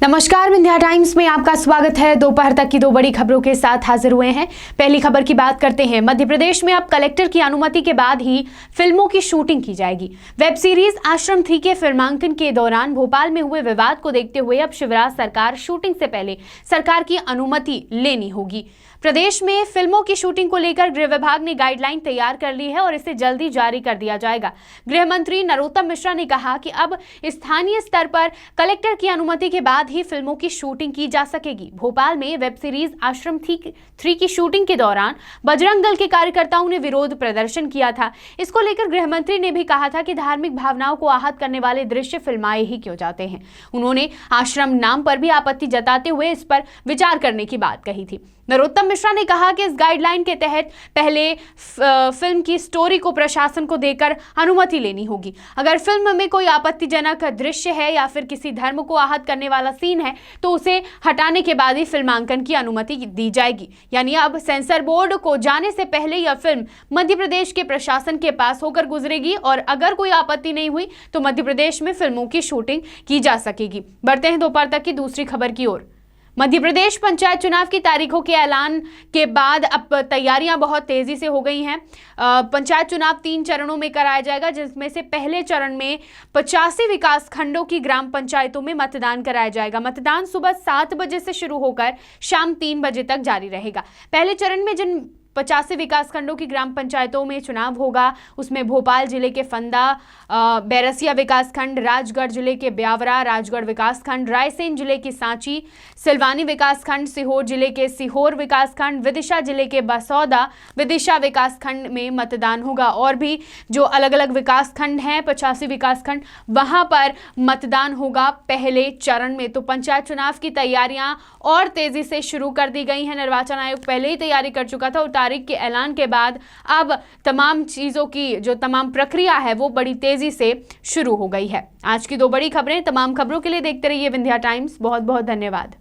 नमस्कार, विंध्या टाइम्स में आपका स्वागत है। दोपहर तक की दो बड़ी खबरों के साथ हाजिर हुए हैं। पहली खबर की बात करते हैं। मध्य प्रदेश में अब कलेक्टर की अनुमति के बाद ही फिल्मों की शूटिंग की जाएगी। वेब सीरीज आश्रम 3 के फिल्मांकन के दौरान भोपाल में हुए विवाद को देखते हुए अब शिवराज सरकार शूटिंग से पहले सरकार की अनुमति लेनी होगी। प्रदेश में फिल्मों की शूटिंग को लेकर गृह विभाग ने गाइडलाइन तैयार कर ली है और इसे जल्दी जारी कर दिया जाएगा। गृह मंत्री नरोत्तम मिश्रा ने कहा कि अब स्थानीय स्तर पर कलेक्टर की अनुमति के बाद ही फिल्मों की शूटिंग की जा सकेगी। भोपाल में वेब सीरीज आश्रम 3 की शूटिंग के दौरान बजरंग दल के कार्यकर्ताओं ने विरोध प्रदर्शन किया था। इसको लेकर गृह मंत्री ने भी कहा था कि धार्मिक भावनाओं को आहत करने वाले दृश्य फिल्माए ही क्यों जाते हैं। उन्होंने आश्रम नाम पर भी आपत्ति जताते हुए इस पर विचार करने की बात कही थी। नरोत्तम मिश्रा ने कहा कि इस गाइडलाइन के तहत पहले फिल्म की स्टोरी को प्रशासन को देकर अनुमति लेनी होगी। अगर फिल्म में कोई आपत्तिजनक दृश्य है या फिर किसी धर्म को आहत करने वाला सीन है तो उसे हटाने के बाद ही फिल्मांकन की अनुमति दी जाएगी। यानी अब सेंसर बोर्ड को जाने से पहले यह फिल्म मध्य प्रदेश के प्रशासन के पास होकर गुजरेगी और अगर कोई आपत्ति नहीं हुई तो मध्य प्रदेश में फिल्मों की शूटिंग की जा सकेगी। बढ़ते हैं दोपहर तक की दूसरी खबर की ओर। मध्य प्रदेश पंचायत चुनाव की तारीखों के ऐलान के बाद अब तैयारियां बहुत तेजी से हो गई हैं। पंचायत चुनाव 3 चरणों में कराया जाएगा, जिसमें से पहले चरण में 85 विकास खंडों की ग्राम पंचायतों में मतदान कराया जाएगा। मतदान सुबह 7 बजे से शुरू होकर शाम 3 बजे तक जारी रहेगा। पहले चरण में जिन 85 विकास खंडों की ग्राम पंचायतों में चुनाव होगा उसमें भोपाल जिले के फंदा, बैरसिया विकास खंड, राजगढ़ जिले के ब्यावरा राजगढ़ विकास खंड, रायसेन जिले की सांची, सिलवानी विकास खंड, सीहोर जिले के सीहोर विकास खंड, विदिशा जिले के बसौदा विदिशा विकास खंड में मतदान होगा। और भी जो अलग अलग विकास खंड हैं 85 विकास खंड, वहां पर मतदान होगा पहले चरण में। तो पंचायत चुनाव की तैयारियां और तेजी से शुरू कर दी गई हैं। निर्वाचन आयोग पहले ही तैयारी कर चुका था और तारीख के ऐलान के बाद अब तमाम चीजों की जो तमाम प्रक्रिया है वो बड़ी तेजी से शुरू हो गई है। आज की दो बड़ी खबरें। तमाम खबरों के लिए देखते रहिए विंध्या टाइम्स। बहुत बहुत धन्यवाद।